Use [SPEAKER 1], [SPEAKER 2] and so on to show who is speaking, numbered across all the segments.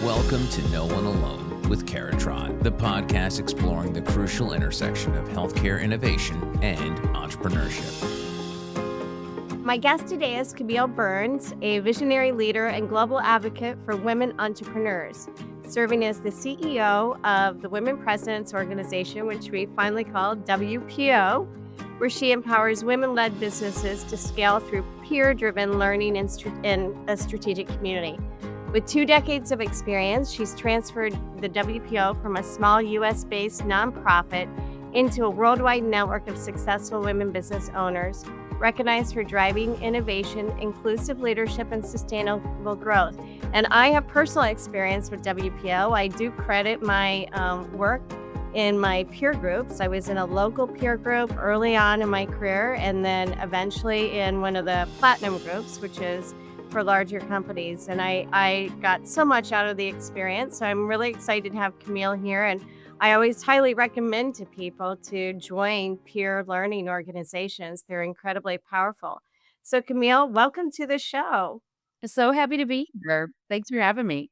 [SPEAKER 1] Welcome to No One Alone with Kara Trott, the podcast exploring the crucial intersection of healthcare innovation and entrepreneurship.
[SPEAKER 2] My guest today is Camille Burns, a visionary leader and global advocate for women entrepreneurs, serving as the CEO of the Women Presidents Organization, which we finally call WPO, where she empowers women-led businesses to scale through peer-driven learning in a strategic community. With 2 decades of experience, she's transferred the WPO from a small U.S.-based nonprofit into a worldwide network of successful women business owners, recognized for driving innovation, inclusive leadership, and sustainable growth. And I have personal experience with WPO. I do credit my work in my peer groups. I was in a local peer group early on in my career, and then eventually in one of the platinum groups, which is for larger companies. And I got so much out of the experience. So I'm really excited to have Camille here. And I always highly recommend to people to join peer learning organizations. They're incredibly powerful. So Camille, welcome to the show.
[SPEAKER 3] So happy to be here. Thanks for having me.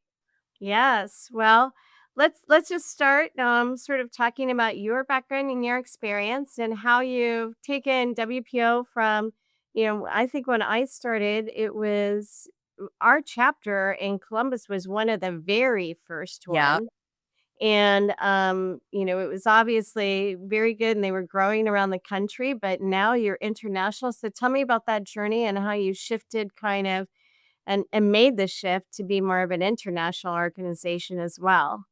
[SPEAKER 2] Yes. Well, let's just start sort of talking about your background and your experience and how you've taken WPO from, I think when I started, it was our chapter in Columbus was one of the very first
[SPEAKER 3] Yeah.
[SPEAKER 2] ones. And, it was obviously very good and they were growing around the country, but now you're international. So tell me about that journey and how you shifted kind of and made the shift to be more of an international organization as well.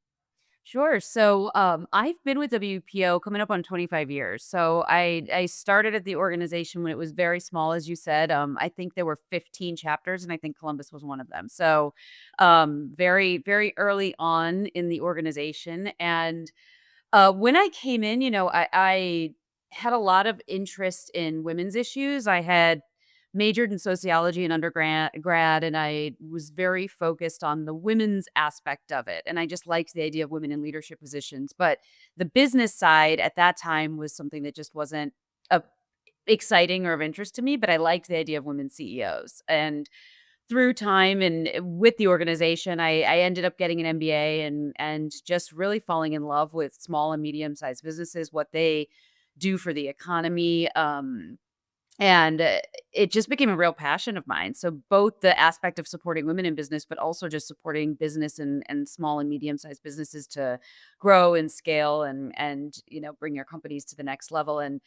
[SPEAKER 3] Sure. So I've been with WPO coming up on 25 years. So I started at the organization when it was very small, as you said. I think there were 15 chapters, and I think Columbus was one of them. So very, very early on in the organization. And when I came in, I had a lot of interest in women's issues. I had majored in sociology in undergrad, and I was very focused on the women's aspect of it. And I just liked the idea of women in leadership positions. But the business side at that time was something that just wasn't uh, exciting or of interest to me. But I liked the idea of women CEOs. And through time and with the organization, I ended up getting an MBA and just really falling in love with small and medium sized businesses, what they do for the economy. And it just became a real passion of mine. So both the aspect of supporting women in business, but also just supporting business and small and medium sized businesses to grow and scale and bring your companies to the next level. And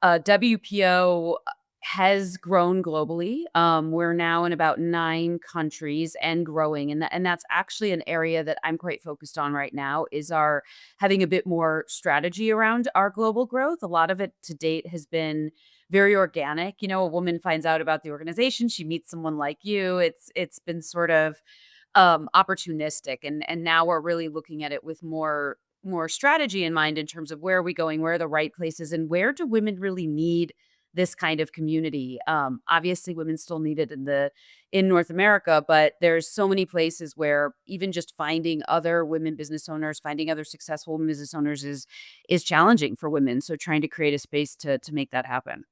[SPEAKER 3] WPO has grown globally. We're now in about 9 countries and growing, and that's actually an area that I'm quite focused on right now. Is our having a bit more strategy around our global growth. A lot of it to date has been very organic. A woman finds out about the organization, she meets someone like you. It's been sort of opportunistic, and now we're really looking at it with more strategy in mind in terms of where are we going, where are the right places, and where do women really need this kind of community. Obviously, women still need it in North America, but there's so many places where even just finding other women business owners, finding other successful women business owners is challenging for women. So trying to create a space to make that happen.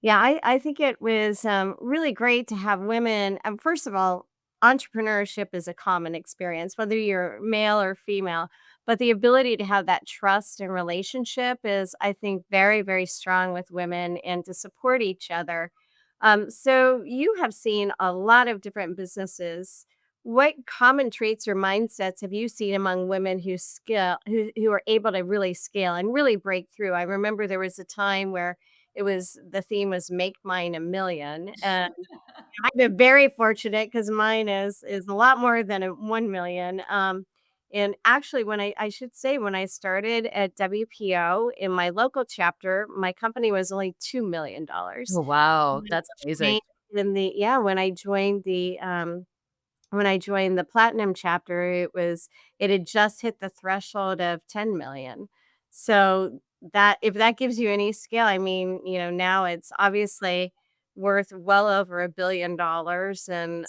[SPEAKER 2] Yeah, I think it was really great to have women. First of all, entrepreneurship is a common experience, whether you're male or female, but the ability to have that trust and relationship is, I think, very, very strong with women and to support each other. So you have seen a lot of different businesses. What common traits or mindsets have you seen among women who are able to really scale and really break through? I remember there was a time where the theme was "Make Mine a Million," and I've been very fortunate because mine is a lot more than 1,000,000. And actually, I should say, when I started at WPO in my local chapter, my company was only $2,000,000.
[SPEAKER 3] Oh, wow.
[SPEAKER 2] When
[SPEAKER 3] That's
[SPEAKER 2] I
[SPEAKER 3] amazing.
[SPEAKER 2] joined when I joined the platinum chapter, it had just hit the threshold of 10,000,000. So that if that gives you any scale, I mean, now it's obviously worth well over $1 billion, and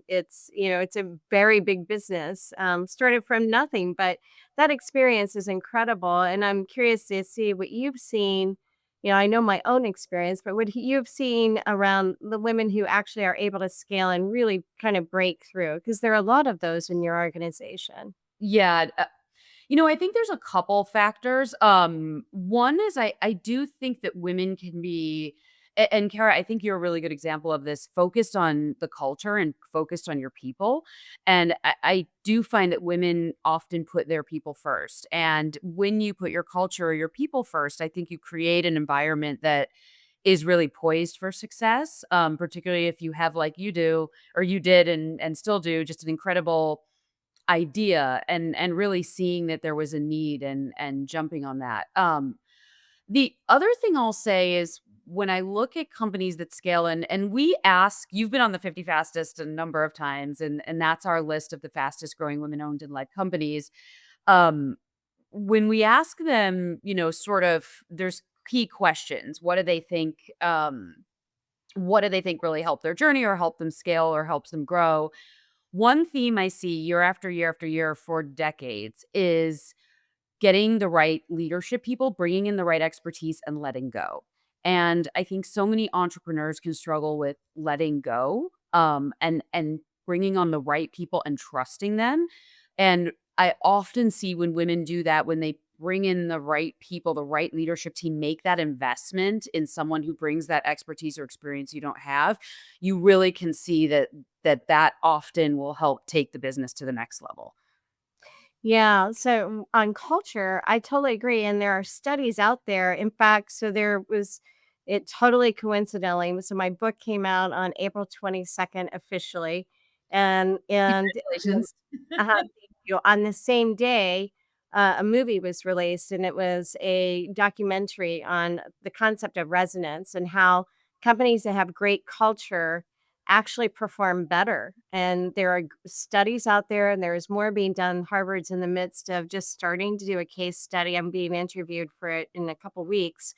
[SPEAKER 2] it's a very big business. Started from nothing, but that experience is incredible, and I'm curious to see what you've seen. I know my own experience, but what you've seen around the women who actually are able to scale and really kind of break through, because there are a lot of those in your organization.
[SPEAKER 3] Yeah, I think there's a couple factors. One is I do think that women can be and Kara, I think you're a really good example of this, focused on the culture and focused on your people. And I do find that women often put their people first. And when you put your culture or your people first, I think you create an environment that is really poised for success. Particularly if you have, like you do, or you did and still do, just an incredible idea and really seeing that there was a need and jumping on that. The other thing I'll say is when I look at companies that scale and we ask, you've been on the 50 fastest a number of times, and that's our list of the fastest growing women owned and led companies. Um, when we ask them, sort of there's key questions. What do they think really helped their journey or help them scale or helps them grow? One theme I see year after year after year for decades is getting the right leadership people, bringing in the right expertise, and letting go. And I think so many entrepreneurs can struggle with letting go, and bringing on the right people and trusting them. And I often see when women do that, when they bring in the right people, the right leadership team, make that investment in someone who brings that expertise or experience you don't have, you really can see that often will help take the business to the next level.
[SPEAKER 2] Yeah. So on culture, I totally agree. And there are studies out there. In fact, it totally coincidentally. So my book came out on April 22nd officially. And
[SPEAKER 3] Congratulations.
[SPEAKER 2] thank you. On the same day, a movie was released, and it was a documentary on the concept of resonance and how companies that have great culture actually perform better. And there are studies out there, and there is more being done. Harvard's in the midst of just starting to do a case study. I'm being interviewed for it in a couple weeks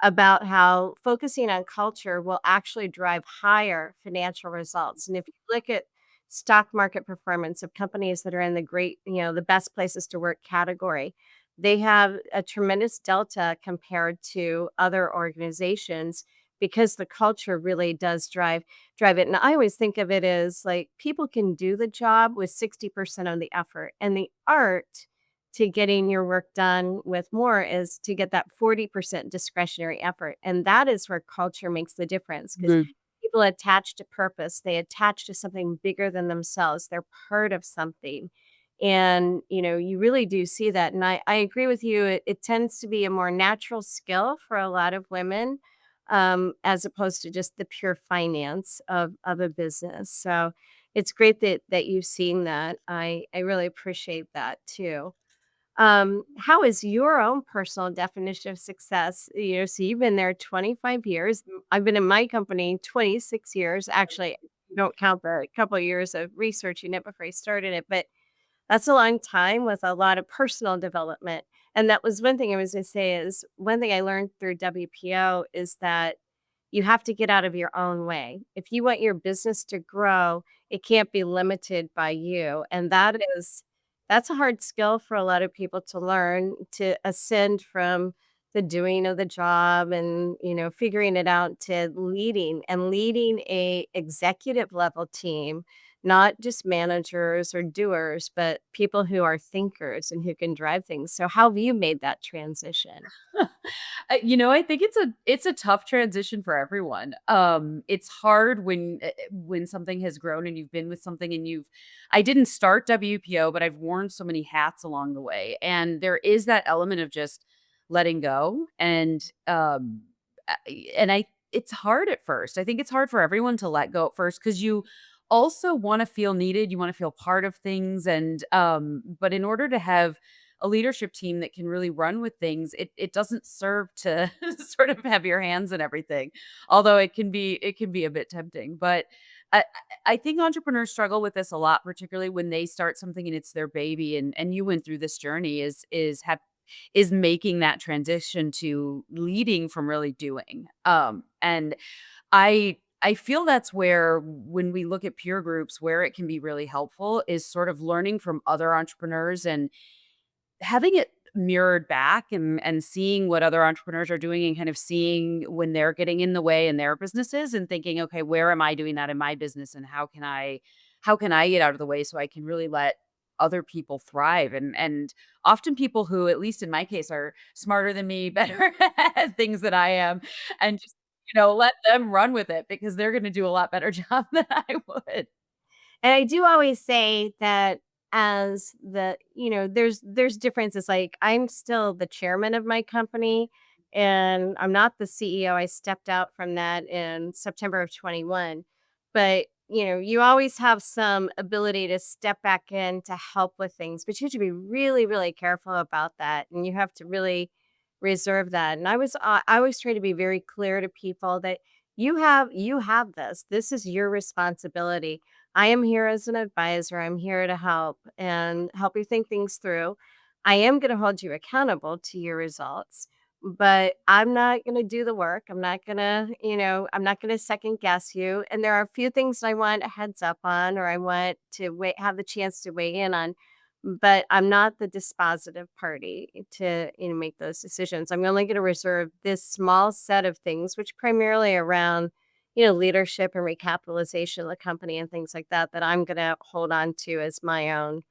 [SPEAKER 2] about how focusing on culture will actually drive higher financial results. And if you look at stock market performance of companies that are in the best places to work category, they have a tremendous delta compared to other organizations because the culture really does drive it. And I always think of it as like people can do the job with 60% of the effort, and the art to getting your work done with more is to get that 40% discretionary effort. And that is where culture makes the difference because
[SPEAKER 3] Mhm.
[SPEAKER 2] people attach to purpose, they attach to something bigger than themselves. They're part of something. And, you really do see that. And I agree with you. It tends to be a more natural skill for a lot of women, as opposed to just the pure finance of a business. So it's great that you've seen that. I really appreciate that too. How is your own personal definition of success? So you've been there 25 years. I've been in my company 26 years. Actually, don't count the couple of years of researching it before I started it, but that's a long time with a lot of personal development. And that was one thing I was gonna say is one thing I learned through WPO is that you have to get out of your own way. If you want your business to grow, it can't be limited by you. And that's a hard skill for a lot of people to learn, to ascend from the doing of the job and, figuring it out to leading a executive level team, not just managers or doers, but people who are thinkers and who can drive things. So how have you made that transition?
[SPEAKER 3] I think it's a tough transition for everyone. It's hard when something has grown and you've been with something and you've. I didn't start WPO, but I've worn so many hats along the way, and there is that element of just letting go, and I. It's hard at first. I think it's hard for everyone to let go at first because you also want to feel needed. You want to feel part of things, and but in order to have a leadership team that can really run with things, it doesn't serve to sort of have your hands in everything, although it can be a bit tempting. But I I think entrepreneurs struggle with this a lot, particularly when they start something and it's their baby. And you went through this journey is making that transition to leading from really doing. And I feel that's where when we look at peer groups, where it can be really helpful is sort of learning from other entrepreneurs and having it mirrored back and seeing what other entrepreneurs are doing and kind of seeing when they're getting in the way in their businesses and thinking, okay, where am I doing that in my business and how can I get out of the way so I can really let other people thrive and often people who, at least in my case, are smarter than me, better at things than I am, and just, let them run with it because they're going to do a lot better job than I would.
[SPEAKER 2] And I do always say that as there's differences. Like I'm still the chairman of my company and I'm not the CEO. I stepped out from that in September of 21. But you always have some ability to step back in to help with things, but you have to be really, really careful about that. And you have to really reserve that. And I always try to be very clear to people that you have this. This is your responsibility. I am here as an advisor. I'm here to help and help you think things through. I am going to hold you accountable to your results, but I'm not going to do the work. I'm not going to second guess you. And there are a few things I want a heads up on, or I want to have the chance to weigh in on, but I'm not the dispositive party to, make those decisions. I'm only going to reserve this small set of things, which primarily around leadership and recapitalization of the company and things like that, that I'm gonna hold on to as
[SPEAKER 3] Mhm.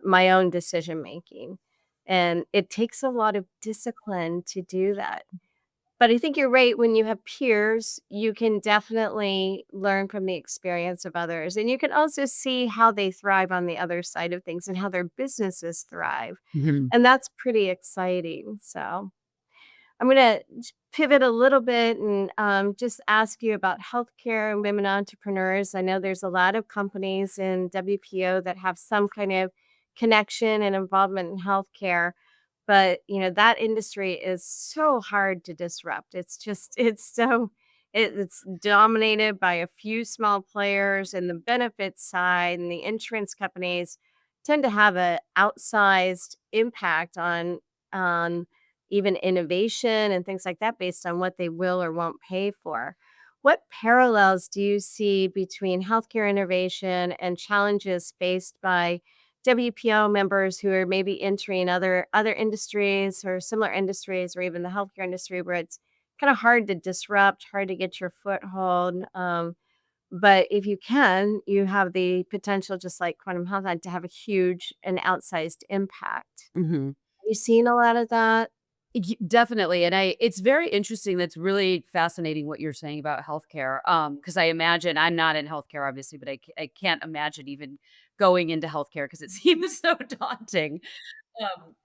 [SPEAKER 2] my own decision making. And it takes a lot of discipline to do that. But I think you're right. When you have peers, you can definitely learn from the experience of others. And you can also see how they thrive on the other side of things and how their businesses thrive.
[SPEAKER 3] Mhm.
[SPEAKER 2] And that's pretty exciting. So I'm gonna pivot a little bit and just ask you about healthcare and women entrepreneurs. I know there's a lot of companies in WPO that have some kind of connection and involvement in healthcare, but that industry is so hard to disrupt. It's dominated by a few small players, and the benefits side and the insurance companies tend to have a outsized impact on even innovation and things like that based on what they will or won't pay for. What parallels do you see between healthcare innovation and challenges faced by WPO members who are maybe entering other industries or similar industries or even the healthcare industry where it's kind of hard to disrupt, hard to get your foothold. But if you can, you have the potential, just like quantum health, had to have a huge and outsized impact.
[SPEAKER 3] Mhm.
[SPEAKER 2] Have you seen a lot of that?
[SPEAKER 3] Definitely, and it's very interesting, that's really fascinating what you're saying about healthcare, because I imagine I'm not in healthcare, obviously, but I can't imagine even going into healthcare because it seems so daunting,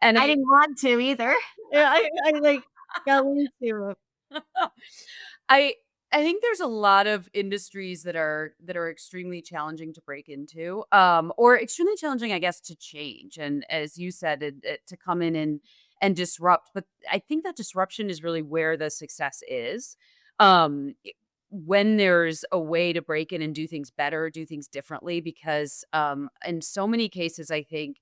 [SPEAKER 3] and
[SPEAKER 2] I
[SPEAKER 3] I
[SPEAKER 2] didn't want to either. Yeah, I like got into it.
[SPEAKER 3] I I think there's a lot of industries that are extremely challenging to break into, or extremely challenging, I guess, to change. And as you said, to come in and disrupt. But I think that disruption is really where the success is. When there's a way to break in and do things better, do things differently, because in so many cases, I think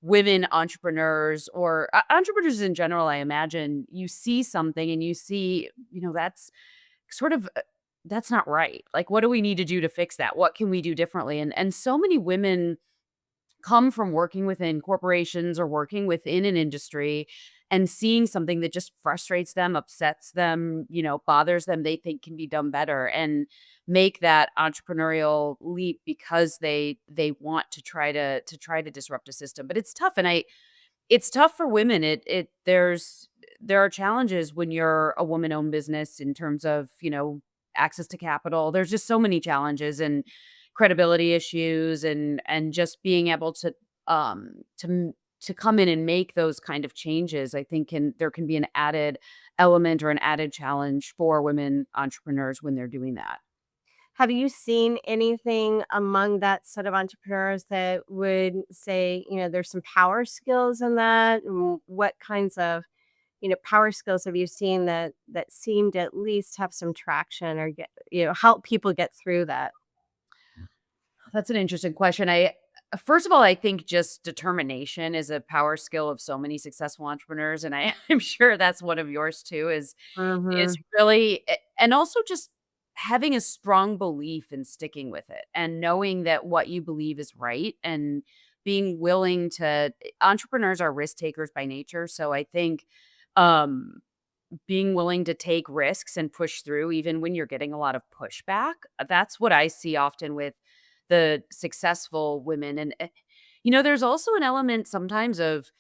[SPEAKER 3] women entrepreneurs or entrepreneurs in general, I imagine you see something and you see, that's sort of that's not right. Like, what do we need to do to fix that? What can we do differently? And so many women come from working within corporations or working within an industry and seeing something that just frustrates them, upsets them, bothers them, they think can be done better, and make that entrepreneurial leap because they want to try to disrupt a system. But it's tough, and it's tough for women. There are challenges when you're a woman-owned business in terms of, access to capital. There's just so many challenges and credibility issues and just being able to come in and make those kind of changes. I think there can be an added element or an added challenge for women entrepreneurs when they're doing that.
[SPEAKER 2] Have you seen anything among that set of entrepreneurs that would say, there's some power skills in that? What kinds of, power skills have you seen that seem to at least have some traction or help people get through that?
[SPEAKER 3] That's an interesting question. I First of all, I think just determination is a power skill of so many successful entrepreneurs, and I'm sure that's one of yours too. Is
[SPEAKER 2] Mhm.
[SPEAKER 3] really and also just having a strong belief in sticking with it and knowing that what you believe is right and being willing to entrepreneurs are risk takers by nature. So I think um being willing to take risks and push through even when you're getting a lot of pushback. That's what I see often with the successful women. And there's also an element sometimes of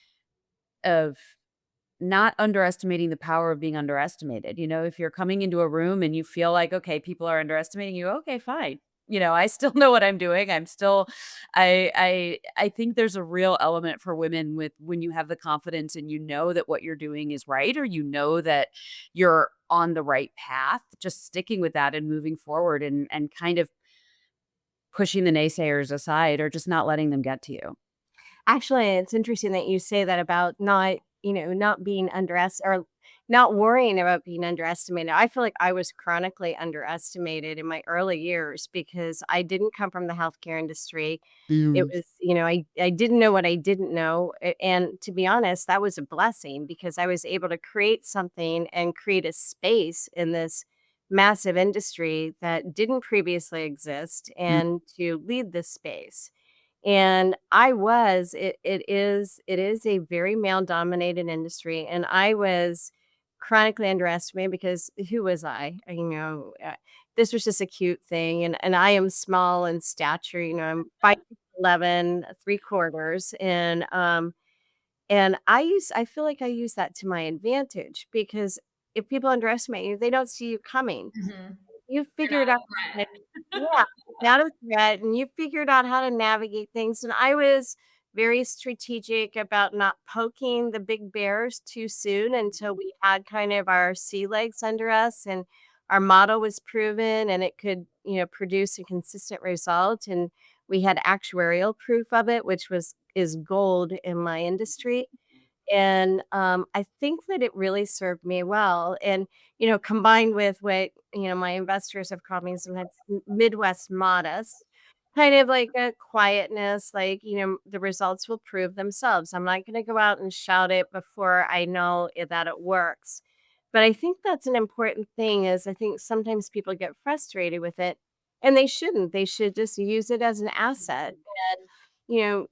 [SPEAKER 3] not underestimating the power of being underestimated. If you're coming into a room and you feel like, okay, people are underestimating you, okay, fine. I still know what I'm doing. I'm still I think there's a real element for women with when you have the confidence and you know that what you're doing is right, or you know that you're on the right path, just sticking with that and moving forward and kind of pushing the naysayers aside or just not letting them get to you.
[SPEAKER 2] Actually, it's interesting that you say that about not, not being or not worrying about being underestimated. I feel like I was chronically underestimated in my early years because I didn't come from the healthcare industry. It
[SPEAKER 3] Mm.
[SPEAKER 2] was, I didn't know what I didn't know. And to be honest, that was a blessing because I was able to create something and create a space in this massive industry that didn't previously exist
[SPEAKER 3] Mm.
[SPEAKER 2] and to lead this space. And I was it is a very male-dominated industry, and I was chronically underestimated because who was I? This was just a cute thing, and I am small in stature, I'm 5'11", 3/4, and I feel like I use that to my advantage because if people underestimate you, they don't see you coming.
[SPEAKER 3] Mhm.
[SPEAKER 2] You
[SPEAKER 3] You're not
[SPEAKER 2] figured
[SPEAKER 3] a
[SPEAKER 2] out how to
[SPEAKER 3] threat.
[SPEAKER 2] yeah, not a threat, and you figured out how to navigate things, and I was very strategic about not poking the big bears too soon until we had kind of our sea legs under us and our model was proven and it could, produce a consistent result, and we had actuarial proof of it, which is gold in my industry. And, I think that it really served me well, and, combined with what, my investors have called me sometimes Midwest modest, kind of like a quietness, like, the results will prove themselves. I'm not gonna go out and shout it before I know that it works. But I think that's an important thing is I think sometimes people get frustrated with it, and they shouldn't. They should just use it as an asset and, you know,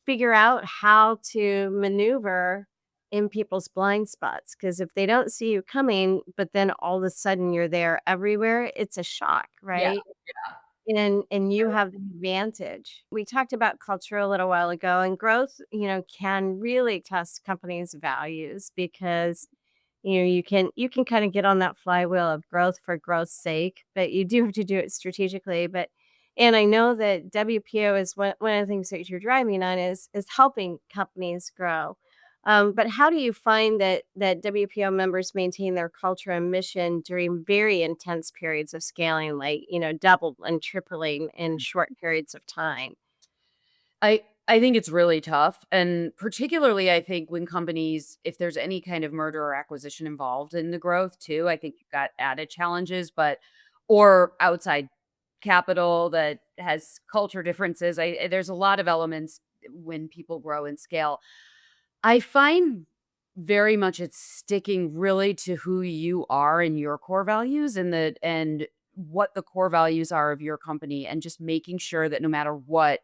[SPEAKER 2] figure out how to maneuver in people's blind spots. Because if they don't see you coming, but then all of a sudden you're there everywhere, it's a shock,
[SPEAKER 3] Yeah.
[SPEAKER 2] right? And you have the advantage. We talked about culture a little while ago, and growth, can really test companies' values because you can kind of get on that flywheel of growth for growth's sake, but you do have to do it strategically. And I know that WPO is one of the things that you're driving on is helping companies grow. But how do you find that WPO members maintain their culture and mission during very intense periods of scaling, like double and tripling in short periods of time?
[SPEAKER 3] I think it's really tough, and particularly I think when companies if there's any kind of merger or acquisition involved in the growth too, I think you've got added challenges, but or outside capital that has culture differences. There's a lot of elements when people grow and scale. I find very much it's sticking really to who you are and your core values and what the core values are of your company and just making sure that no matter what,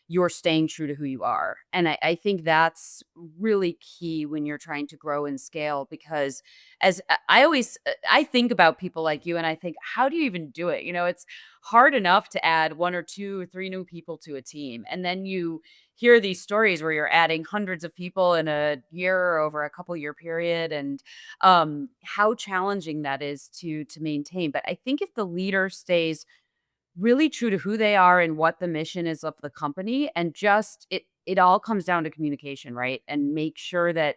[SPEAKER 3] you're staying true to who you are. And I think that's really key when you're trying to grow and scale because as I always I think about people like you and I think, how do you even do it? It's hard enough to add one or two or three new people to a team. And then you hear these stories where you're adding hundreds of people in a year or over a couple year period and how challenging that is to maintain. But I think if the leader stays really true to who they are and what the mission is of the company and just it all comes down to communication, right? And make sure that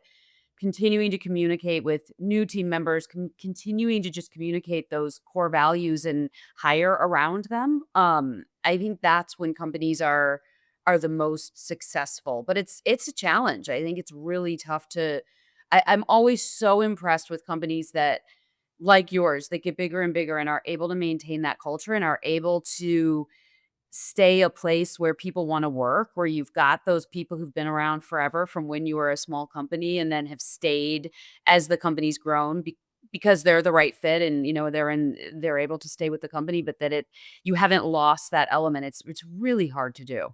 [SPEAKER 3] continuing to communicate with new team members, continuing to just communicate those core values and hire around them. I think that's when companies are the most successful. But it's a challenge. I think it's really tough to I'm always so impressed with companies that like yours that get bigger and bigger and are able to maintain that culture and are able to stay a place where people wanna work, where you've got those people who've been around forever from when you were a small company and then have stayed as the company's grown because they're the right fit and, they're able to stay with the company, but that you haven't lost that element. It's really hard to do.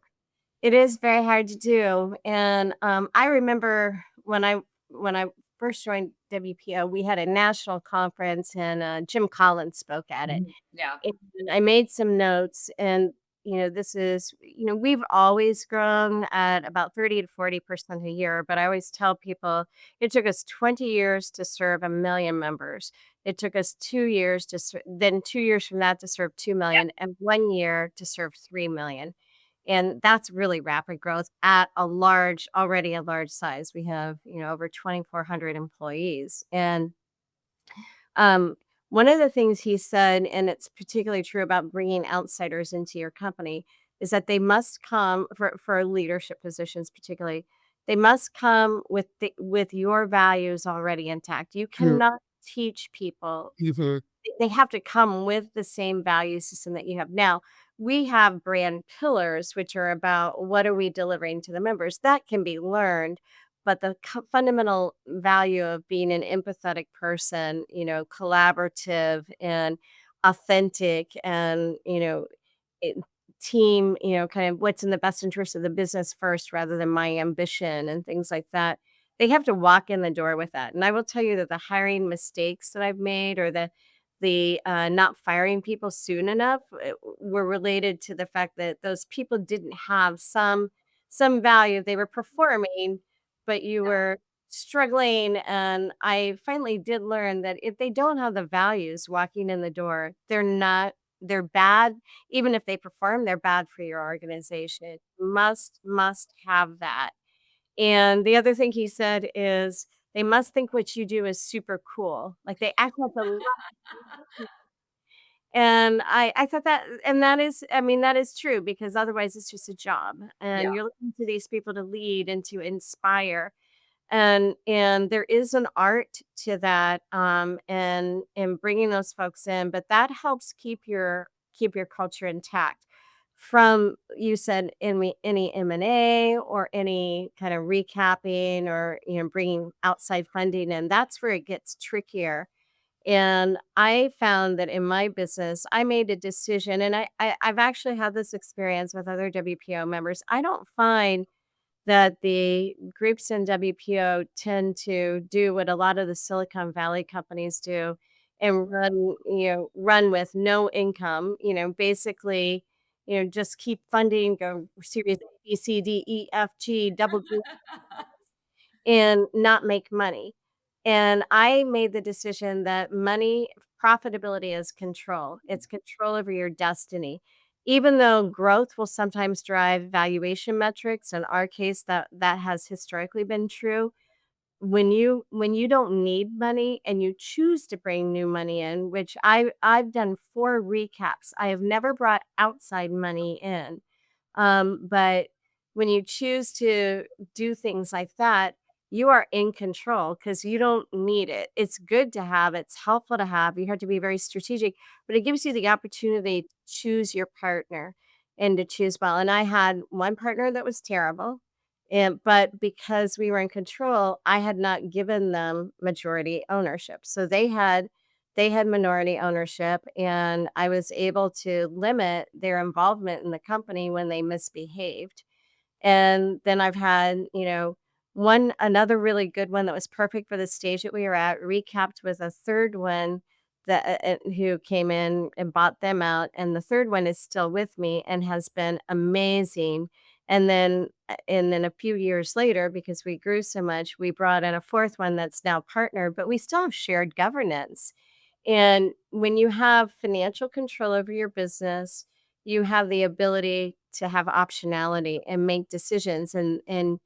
[SPEAKER 2] It is very hard to do, and, I remember when I first joined WPO, we had a national conference, and, Jim Collins spoke at it,
[SPEAKER 3] Mhm. Yeah.
[SPEAKER 2] and I made some notes, and, we've always grown at about 30 to 40% a year, but I always tell people it took us 20 years to serve 1,000,000 members. It took us 2 years to then 2 years from that to serve 2,000,000, and 1 year to serve 3,000,000. And that's really rapid growth at already a large size. We have, over 2,400 employees. And um, one of the things he said, and it's particularly true about bringing outsiders into your company, is that they must come for leadership positions, particularly. They must come with your values already intact. You
[SPEAKER 4] Mm,
[SPEAKER 2] cannot teach people.
[SPEAKER 4] mhm.
[SPEAKER 2] They have to come with the same value system that you have. Now, we have brand pillars, which are about what are we delivering to the members. That can be learned, but the fundamental value of being an empathetic person, collaborative and authentic, and it, team, kind of what's in the best interest of the business first rather than my ambition and things like that. They have to walk in the door with that. And I will tell you that the hiring mistakes that I've made, or the not firing people soon enough, were related to the fact that those people didn't have some value. They were performing, but you were struggling. And I finally did learn that if they don't have the values walking in the door, they're bad. Even if they perform, they're bad for your organization. Must have that. And the other thing he said is they must think what you do is super cool. Like they act like a and I thought that, and that is, I mean, that is true, because otherwise it's just a job,
[SPEAKER 3] Yeah.
[SPEAKER 2] and you're looking to these people to lead and to inspire. And there is an art to that, and bringing those folks in, but that helps keep your culture intact. From, you said, any M&A or any kind of recapping, or bringing outside funding in, that's where it gets trickier. And I found that in my business, I made a decision, and I've actually had this experience with other WPO members. I don't find that the groups in WPO tend to do what a lot of the Silicon Valley companies do, and run with no income, basically, just keep funding, go series A, B, C, D, E, F, G, double G, and not make money. And I made the decision that profitability is control. It's control over your destiny. Even though growth will sometimes drive valuation metrics, in our case that has historically been true. When you don't need money and you choose to bring new money in, which I've done 4 recaps. I have never brought outside money in. But when you choose to do things like that, you are in control because you don't need it. It's good to have, it's helpful to have. You have to be very strategic, but it gives you the opportunity to choose your partner and to choose well. And I had one partner that was terrible. But because we were in control, I had not given them majority ownership. So they had minority ownership, and I was able to limit their involvement in the company when they misbehaved. And then I've had, another really good one that was perfect for the stage that we were at, recapped with a third one who came in and bought them out. And the third one is still with me and has been amazing. And then a few years later, because we grew so much, we brought in a fourth one that's now partnered, but we still have shared governance. And when you have financial control over your business, you have the ability to have optionality and make decisions. And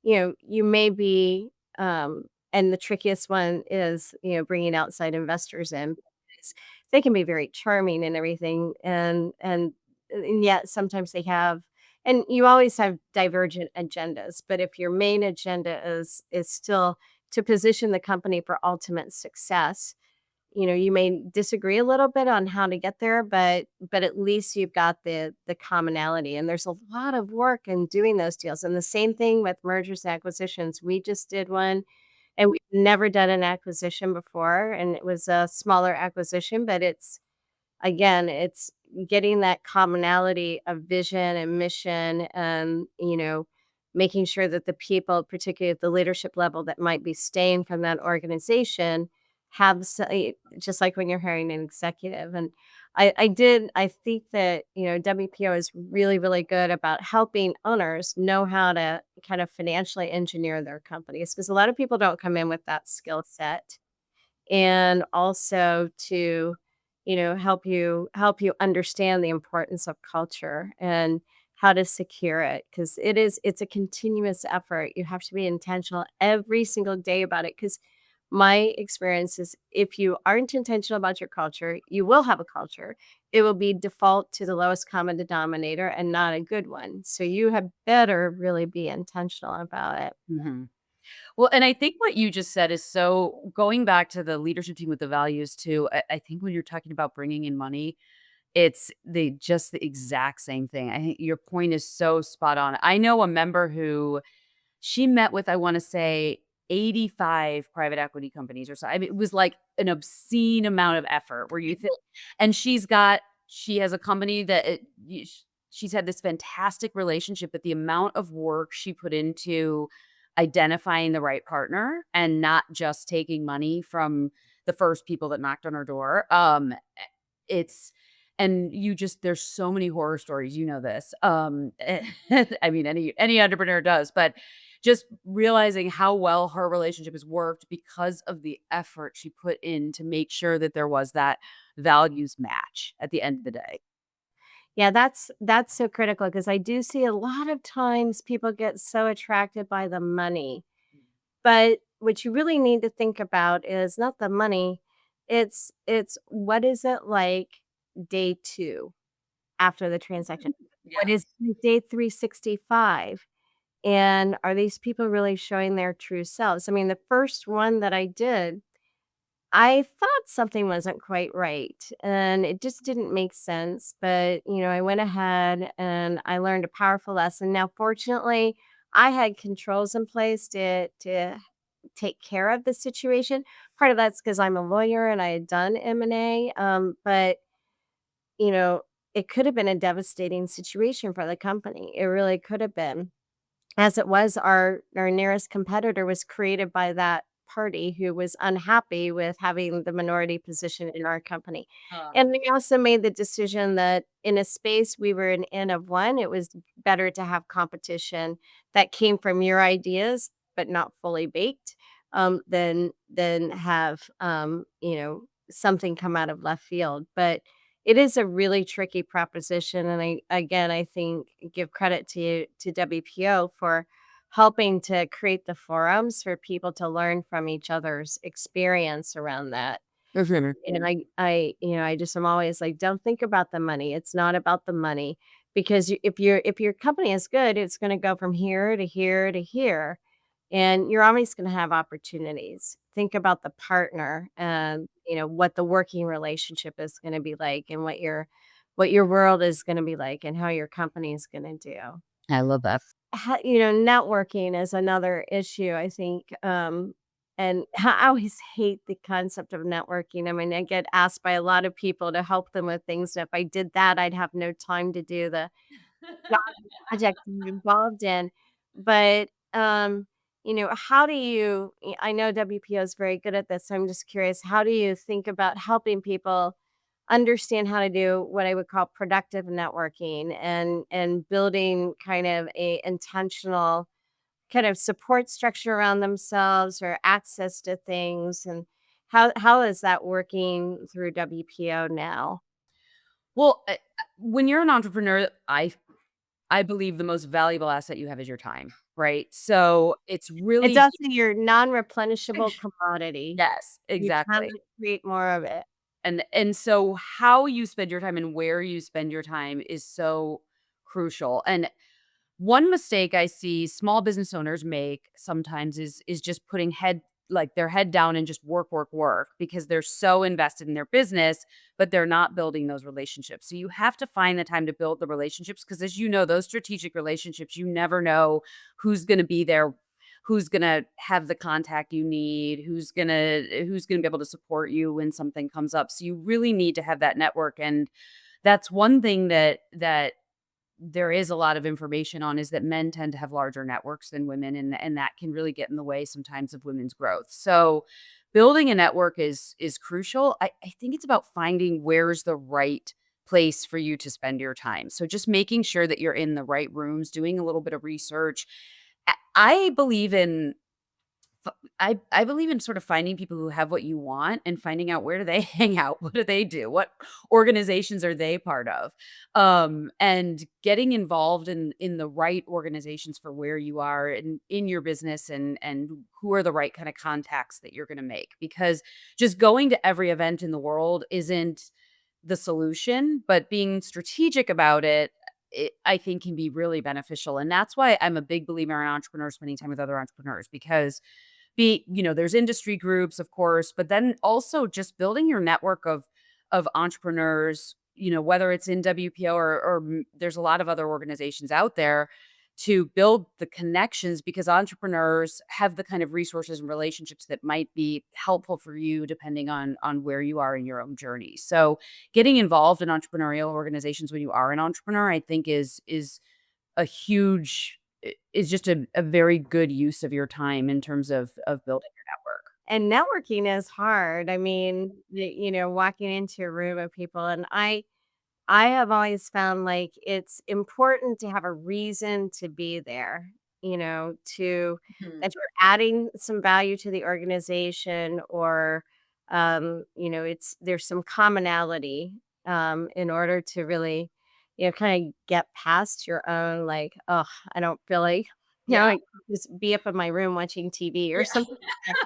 [SPEAKER 2] you may be, and the trickiest one is, bringing outside investors in. Because they can be very charming and everything, and yet sometimes they have, and you always have divergent agendas. But if your main agenda is still to position the company for ultimate success, you may disagree a little bit on how to get there, but at least you've got the commonality. And there's a lot of work in doing those deals. And the same thing with mergers and acquisitions. We just did one, and we've never done an acquisition before, and it was a smaller acquisition, but it's again, getting that commonality of vision and mission and, making sure that the people, particularly at the leadership level that might be staying from that organization, have just like when you're hiring an executive. And I think that, WPO is really, really good about helping owners know how to kind of financially engineer their companies because a lot of people don't come in with that skill set and also to help you understand the importance of culture and how to secure it because it's a continuous effort. You have to be intentional every single day about it because my experience is if you aren't intentional about your culture you will have a culture. It will be default to the lowest common denominator and not a good one, so you have better really be intentional about it.
[SPEAKER 3] Mhm. Well, and I think what you just said is so going back to the leadership team with the values too. I think when you're talking about bringing in money, it's the exact same thing. I think your point is so spot on. I know a member who she met with, I want to say, 85 private equity companies or so. I mean, it was like an obscene amount of effort where you think, and she has a company that she's had this fantastic relationship, but the amount of work she put into identifying the right partner and not just taking money from the first people that knocked on her door. It's and you just there's so many horror stories, you know this. I mean any entrepreneur does, but just realizing how well her relationship has worked because of the effort she put in to make sure that there was that values match at the end of the day.
[SPEAKER 2] Yeah, that's so critical because I do see a lot of times people get so attracted by the money. But what you really need to think about is not the money, it's what is it like day 2 after the transaction? What is
[SPEAKER 3] Yes.
[SPEAKER 2] day 365? And are these people really showing their true selves? I mean, the first one that I did I thought something wasn't quite right, and it just didn't make sense, but, I went ahead and I learned a powerful lesson. Now, fortunately, I had controls in place to take care of the situation. Part of that's because 'cause I'm a lawyer and I had done M&A, but, you know, it could have been a devastating situation for the company. It really could have been. As it was, our nearest competitor was created by that party who was unhappy with having the minority position in our company. And we also made the decision that in a space we were in N of 1, it was better to have competition that came from your ideas, but not fully baked, than have, something come out of left field. But it is a really tricky proposition, and I think give credit to WPO for helping to create the forums for people to learn from each other's experience around that. And I just am always like, "Don't think about the money, it's not about the money," because if your company is good, it's gonna go from here to here to here, and you're always gonna have opportunities. Think about the partner and, what the working relationship is gonna be like and what your world is gonna be like and how your company is gonna do.
[SPEAKER 3] I love that.
[SPEAKER 2] Networking is another issue, I think, and I always hate the concept of networking. I mean, I get asked by a lot of people to help them with things, and if I did that, I'd have no time to do the projects I'm involved in. But, how do you I know WPO is very good at this, so I'm just curious, how do you think about helping people understand how to do what I would call productive networking and building kind of a intentional kind of support structure around themselves or access to things, and how is that working through WPO now?
[SPEAKER 3] Well, when you're an entrepreneur, I believe the most valuable asset you have is your time, right? So it's
[SPEAKER 2] It's
[SPEAKER 3] really
[SPEAKER 2] also your non-replenishable commodity.
[SPEAKER 3] yes,
[SPEAKER 2] You cannot
[SPEAKER 3] exactly.
[SPEAKER 2] create more of it.
[SPEAKER 3] And so how you spend your time and where you spend your time is so crucial. And one mistake I see small business owners make sometimes is just putting their head down and just work, work, work because they're so invested in their business, but they're not building those relationships. So you have to find the time to build the relationships because as you know, those strategic relationships, you never know who's going to be there, who's going to have the contact you need, who's going to be able to support you when something comes up. So you really need to have that network and that's one thing that there is a lot of information on, is that men tend to have larger networks than women, and that can really get in the way sometimes of women's growth. So building a network is crucial. I think it's about finding where's the right place for you to spend your time. So just making sure that you're in the right rooms, doing a little bit of research. I believe in I believe in sort of finding people who have what you want and finding out where do they hang out, what do they do, what organizations are they part of, and getting involved in the right organizations for where you are in your business, and who are the right kind of contacts that you're going to make, because just going to every event in the world isn't the solution, but being strategic about it, I think can be really beneficial. And that's why I'm a big believer in entrepreneurs spending time with other entrepreneurs, because there's industry groups, of course, but then also just building your network of entrepreneurs, whether it's in WPO or there's a lot of other organizations out there, to build the connections, because entrepreneurs have the kind of resources and relationships that might be helpful for you depending on where you are in your own journey. So getting involved in entrepreneurial organizations when you are an entrepreneur, I think is a huge is just a very good use of your time in terms of building your network.
[SPEAKER 2] And networking is hard. I mean, walking into a room of people, and I have always found, like, it's important to have a reason to be there, to
[SPEAKER 3] Mhm.
[SPEAKER 2] that you're adding some value to the organization, or, it's there's some commonality, in order to really, kind of get past your own, like, oh, I don't feel like,
[SPEAKER 3] Yeah.
[SPEAKER 2] like, just be up in my room watching TV or
[SPEAKER 3] Yeah.
[SPEAKER 2] something like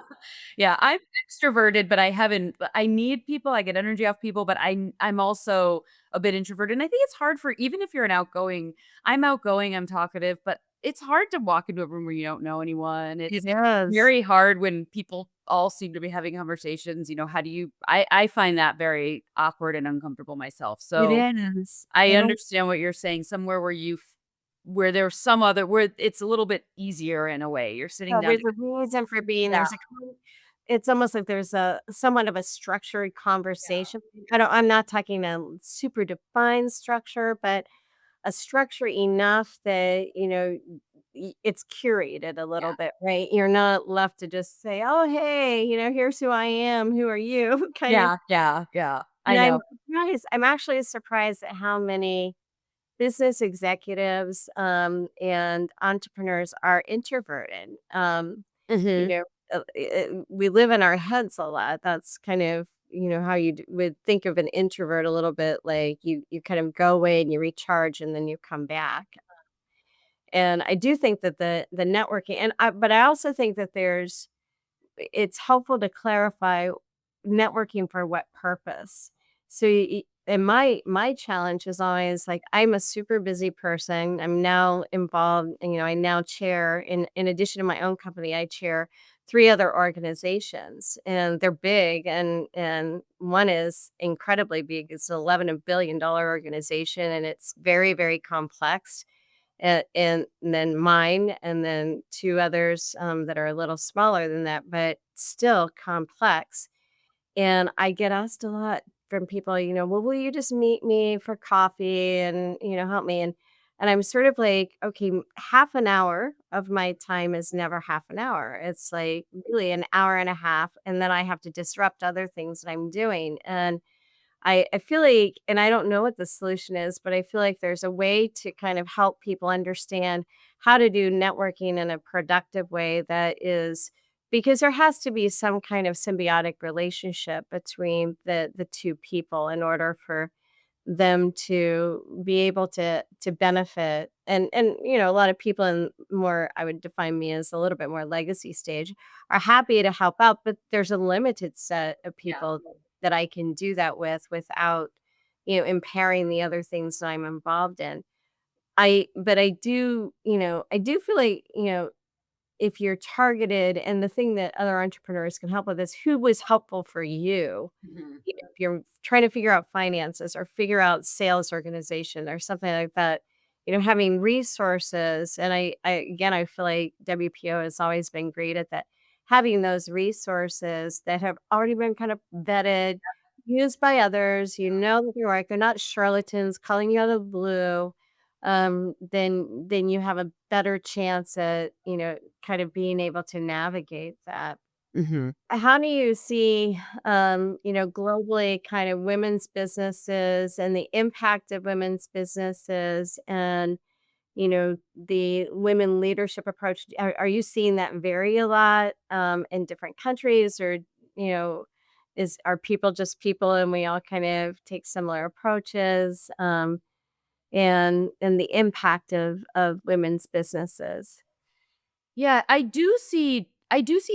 [SPEAKER 3] Yeah, I'm extroverted, but I need people, I get energy off people, but I'm also a bit introverted, and I think it's hard for, even if you're an outgoing, I'm talkative, but it's hard to walk into a room where you don't know anyone.
[SPEAKER 2] It
[SPEAKER 3] It's
[SPEAKER 2] is.
[SPEAKER 3] very hard when people all seem to be having conversations, how do you I find that very awkward and uncomfortable myself.
[SPEAKER 2] It
[SPEAKER 3] So
[SPEAKER 2] is.
[SPEAKER 3] I
[SPEAKER 2] And
[SPEAKER 3] understand what you're saying, somewhere where there's some other, where it's a little bit easier in a way. You're sitting
[SPEAKER 2] so
[SPEAKER 3] down
[SPEAKER 2] there's
[SPEAKER 3] to
[SPEAKER 2] a reason for being
[SPEAKER 3] Yeah,
[SPEAKER 2] there's a it's almost like there's a somewhat of a structured
[SPEAKER 3] yeah.
[SPEAKER 2] conversation. I'm not talking a super defined structure, but a structure enough that, it's curated a little
[SPEAKER 3] Yeah.
[SPEAKER 2] bit, right? You're not left to just say, "Oh, hey, here's who I am. Who are you?" kind of.
[SPEAKER 3] Yeah, yeah, yeah. I
[SPEAKER 2] And
[SPEAKER 3] know.
[SPEAKER 2] I'm actually surprised at how many business executives, and entrepreneurs are introverted. You
[SPEAKER 3] Mhm.
[SPEAKER 2] know, we live in our heads a lot. That's kind of, how you would think of an introvert a little bit, like you kind of go away and you recharge and then you come back. And I do think that the networking, but I also think that it's helpful to clarify networking for what purpose. So, and my challenge is always like, I'm a super busy person. I'm now involved, and I now chair, in addition to my own company, I chair three other organizations, and they're big, and one is incredibly big. It's an $11 billion organization, and it's very, very complex, and then mine, and then 2 others, that are a little smaller than that, but still complex. And I get asked a lot from people, "Well, will you just meet me for coffee and, help me?" And I'm sort of like, "Okay, half an hour of my time is never half an hour. It's like really an hour and a half, and then I have to disrupt other things that I'm doing." And I feel like, and I don't know what the solution is, but I feel like there's a way to kind of help people understand how to do networking in a productive way, that is, because there has to be some kind of symbiotic relationship between the two people in order for them to be able to benefit. And a lot of people in more, I would define me as a little bit more legacy stage, are happy to help out, but there's a limited set of
[SPEAKER 3] Yeah.
[SPEAKER 2] people that I can do that with without, impairing the other things that I'm involved in. But I do feel like, if you're targeted, and the thing that other entrepreneurs can help with is who was helpful for you.
[SPEAKER 3] Mhm.
[SPEAKER 2] If you're trying to figure out finances or figure out sales organization or something like that, having resources. And again, I feel like WPO has always been great at that, having those resources that have already been kind of vetted, used by others, you know that they're right, they're not charlatans calling you out of the blue, then you have a better chance at, kind of being able to navigate that.
[SPEAKER 3] Mhm.
[SPEAKER 2] How do you see, globally kind of women's businesses and the impact of women's businesses and, the women leadership approach? Are you seeing that vary a lot in different countries or, you know, are people just people and we all kind of take similar approaches and the impact of women's businesses?
[SPEAKER 3] Yeah, I do see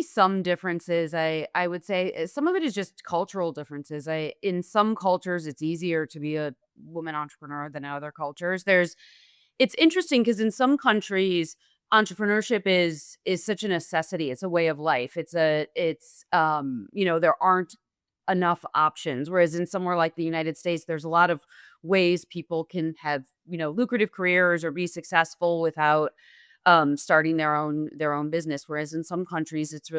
[SPEAKER 3] some differences. I would say some of it is just cultural differences. I In some cultures it's easier to be a woman entrepreneur than other cultures. It's interesting because in some countries entrepreneurship is such a necessity. It's a way of life. There aren't enough options, whereas in somewhere like the United States there's a lot of ways people can have, lucrative careers or be successful without starting their own business, whereas in some countries it's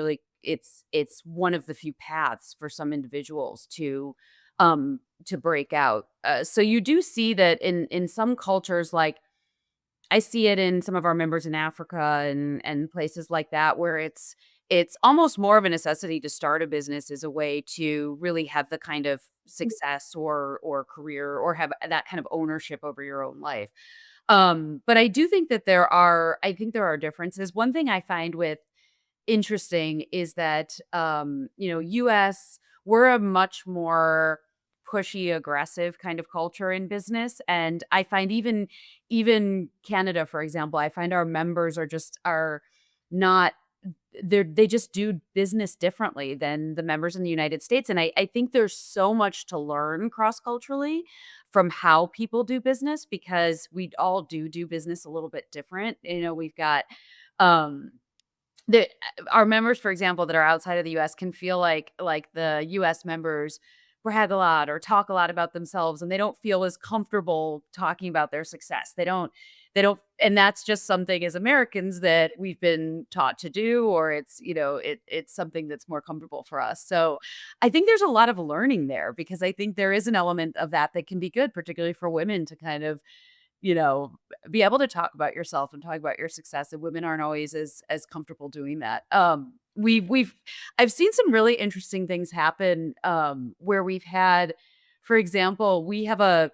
[SPEAKER 3] one of the few paths for some individuals to break out. So you do see that in some cultures, like I see it in some of our members in Africa and places like that, where it's almost more of a necessity to start a business as a way to really have the kind of success or career or have that kind of ownership over your own life. But I think there are differences. One thing I find with interesting is that, US, we're a much more pushy, aggressive kind of culture in business. And I find even Canada, for example, I find our members are not they just do business differently than the members in the United States. And I think there's so much to learn cross culturally from how people do business because we all do business a little bit different. We've got um the our members, for example, that are outside of the US can feel like the US members brag a lot or talk a lot about themselves, and they don't feel as comfortable talking about their success. They don't and that's just something as Americans that we've been taught to do, or it's something that's more comfortable for us. So, I think there's a lot of learning there because I think there is an element of that that can be good, particularly for women to kind of you know, be able to talk about yourself and talk about your success, and women aren't always as comfortable doing that. I've seen some really interesting things happen, where we've had, for example, we have a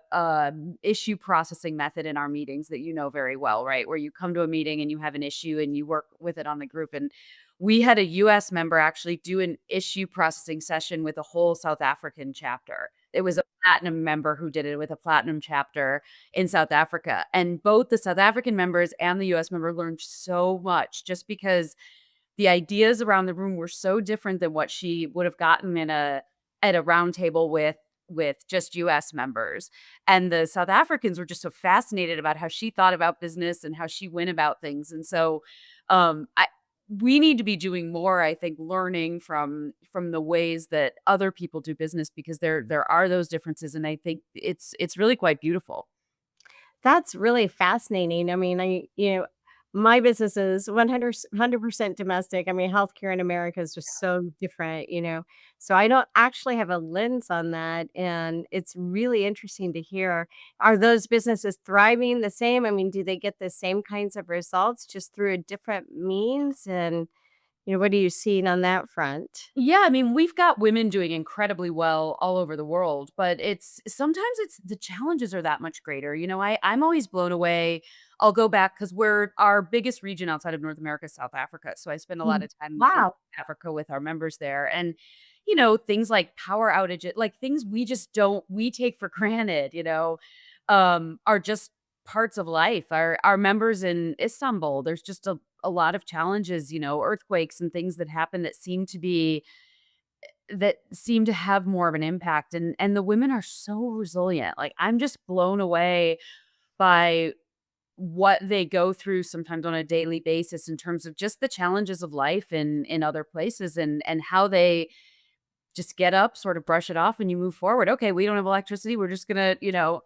[SPEAKER 3] issue processing method in our meetings that you know very well, right? Where you come to a meeting and you have an issue and you work with it on the group. And we had a US member actually do an issue processing session with a whole South African chapter. It was a platinum member who did it with a platinum chapter in South Africa. And both the South African members and the US member learned so much just because the ideas around the room were so different than what she would have gotten at a round table with just US members. And the South Africans were just so fascinated about how she thought about business and how she went about things. And so I we need to be doing more, I think, learning from the ways that other people do business because there are those differences, and I think it's really quite beautiful.
[SPEAKER 2] That's really fascinating. I mean, my business is 100% domestic. I mean, healthcare in America is just so different. So I don't actually have a lens on that. And it's really interesting to hear. Are those businesses thriving the same? I mean, do they get the same kinds of results just through a different means? And, what are you seeing on that front?
[SPEAKER 3] Yeah, I mean, we've got women doing incredibly well all over the world, but it's the challenges are that much greater. I'm always blown away. I'll go back because our biggest region outside of North America is South Africa. So I spend a lot
[SPEAKER 2] Mm.
[SPEAKER 3] of time in
[SPEAKER 2] Wow.
[SPEAKER 3] Africa with our members there. And, things like power outages, like things we take for granted, are just parts of life. Our members in Istanbul, there's just a lot of challenges, earthquakes and things that happen that seem to have more of an impact, and the women are so resilient. Like, I'm just blown away by what they go through sometimes on a daily basis in terms of just the challenges of life in other places and how they just get up, sort of brush it off, and you move forward. Okay, we don't have electricity. We're just gonna,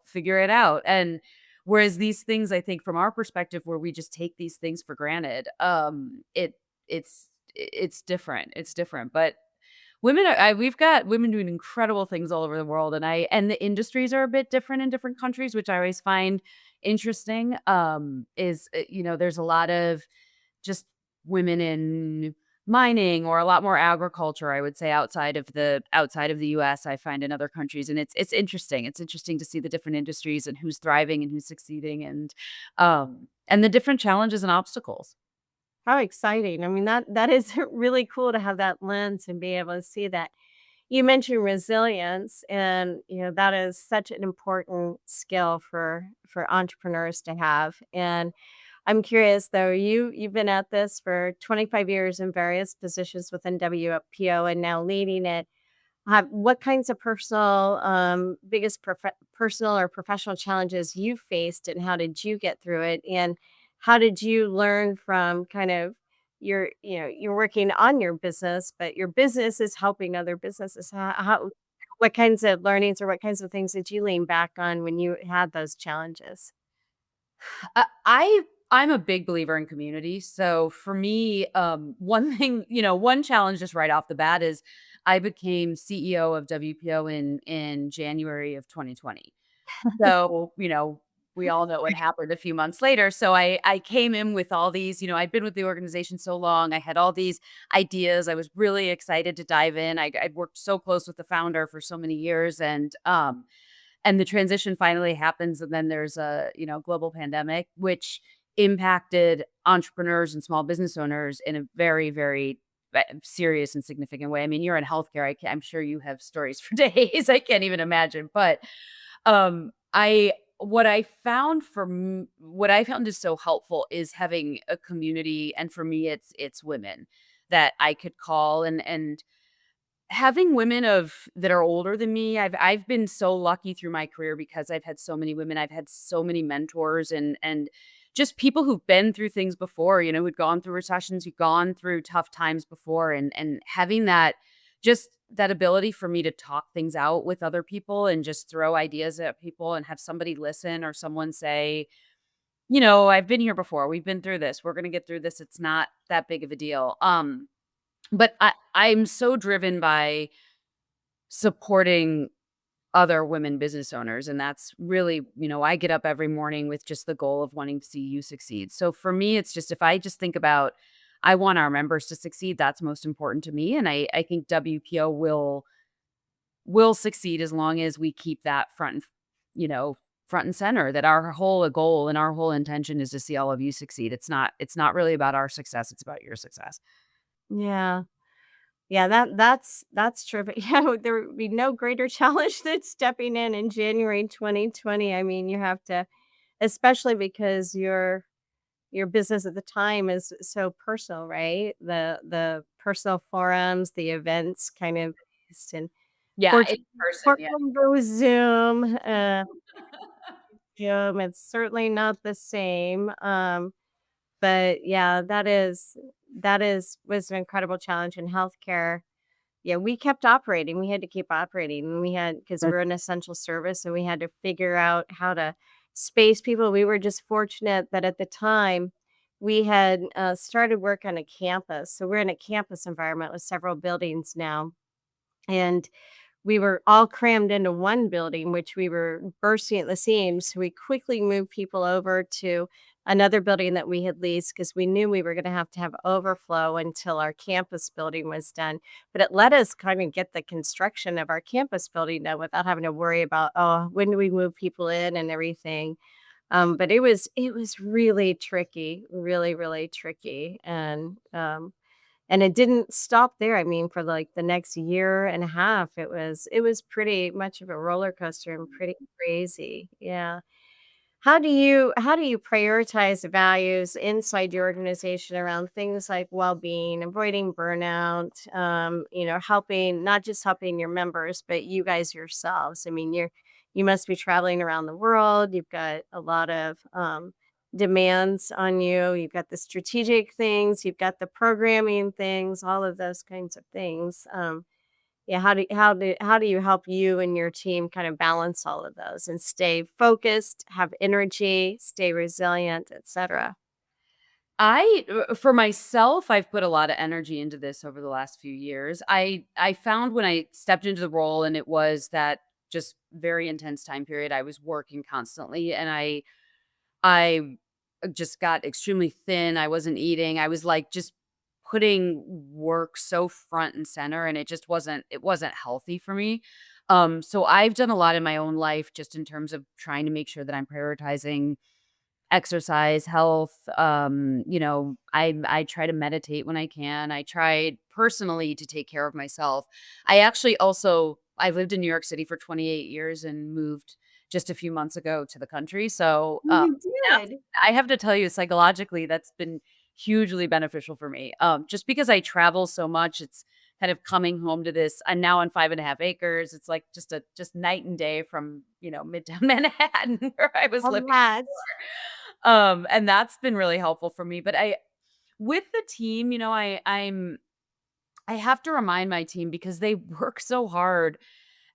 [SPEAKER 3] figure it out. And whereas these things, I think, from our perspective, where we just take these things for granted, it's different. It's different. But we've got women doing incredible things all over the world, and the industries are a bit different in different countries, which I always find interesting. There's a lot of just women in mining or a lot more agriculture, I would say, outside of the US, I find in other countries. And it's interesting. It's interesting to see the different industries and who's thriving and who's succeeding and the different challenges and obstacles.
[SPEAKER 2] How exciting. I mean, that is really cool to have that lens and be able to see that. You mentioned resilience, and that is such an important skill for entrepreneurs to have. And I'm curious though, you've been at this for 25 years in various positions within WPO and now leading it. What kinds of biggest personal or professional challenges you faced, and how did you get through it? And how did you learn from kind of you're working on your business, but your business is helping other businesses. What kinds of learnings or what kinds of things did you lean back on when you had those challenges?
[SPEAKER 3] I'm a big believer in community. So for me, one thing, one challenge just right off the bat is I became CEO of WPO in January of 2020. So, we all know what happened a few months later. So I came in with all these, I'd been with the organization so long. I had all these ideas. I was really excited to dive in. I'd worked so close with the founder for so many years, and the transition finally happens, and then there's a, global pandemic, which impacted entrepreneurs and small business owners in a very, very serious and significant way. I mean, you're in healthcare. I'm sure you have stories for days. I can't even imagine. But I what I found is so helpful is having a community, and for me, it's women that I could call, and having women of that are older than me. I've been so lucky through my career because I've had so many women. I've had so many mentors and just people who've been through things before, who'd gone through recessions, who've gone through tough times before, and having that ability for me to talk things out with other people and just throw ideas at people and have somebody listen or someone say, I've been here before. We've been through this. We're going to get through this. It's not that big of a deal. But I'm so driven by supporting other women business owners. And that's really, I get up every morning with just the goal of wanting to see you succeed. So for me, it's just if I just think about, I want our members to succeed, that's most important to me. And I think WPO will succeed as long as we keep that front and center, that our whole goal and our whole intention is to see all of you succeed. It's not really about our success. It's about your success.
[SPEAKER 2] Yeah. Yeah, that's terrific. Yeah, there would be no greater challenge than stepping in January 2020. I mean, you have to, especially because your business at the time is so personal, right? The personal forums, the events kind of based, and
[SPEAKER 3] Yeah, in
[SPEAKER 2] fortunately,
[SPEAKER 3] person. Yeah.
[SPEAKER 2] Portland goes Zoom. It's certainly not the same. But yeah, that is was an incredible challenge in healthcare. Yeah, we kept operating. We had to keep operating. And we had, because we're an essential service, and we had to figure out how to space people. We were just fortunate that at the time we had started work on a campus. So we're in a campus environment with several buildings now. And we were all crammed into one building, which we were bursting at the seams. So we quickly moved people over to another building that we had leased because we knew we were going to have overflow until our campus building was done. But it let us kind of get the construction of our campus building done without having to worry about, oh, when do we move people in and everything. But it was really tricky, really, really tricky. And it didn't stop there. I mean, for like the next year and a half, it was pretty much of a roller coaster and pretty crazy. Yeah. How do you prioritize the values inside your organization around things like well-being, avoiding burnout, helping, not just helping your members, but you guys yourselves? I mean, you must be traveling around the world. You've got a lot of demands on you. You've got the strategic things, you've got the programming things, all of those kinds of things. Yeah, how do you help you and your team kind of balance all of those and stay focused, have energy, stay resilient, etc.?
[SPEAKER 3] For myself, I've put a lot of energy into this over the last few years. I found when I stepped into the role and it was that just very intense time period, I was working constantly and I just got extremely thin. I wasn't eating. I was like just putting work so front and center and it wasn't healthy for me. So I've done a lot in my own life just in terms of trying to make sure that I'm prioritizing exercise, health, I try to meditate when I can. I tried personally to take care of myself. I've lived in New York City for 28 years and moved just a few months ago to the country. So,
[SPEAKER 2] You
[SPEAKER 3] that's
[SPEAKER 2] did.
[SPEAKER 3] I have to tell you psychologically that's been hugely beneficial for me. Just because I travel so much, it's kind of coming home to this. I'm now on 5.5 acres. It's like just night and day from, Midtown Manhattan where I was living
[SPEAKER 2] Congrats.
[SPEAKER 3] before. And that's been really helpful for me. But with the team, I have to remind my team because they work so hard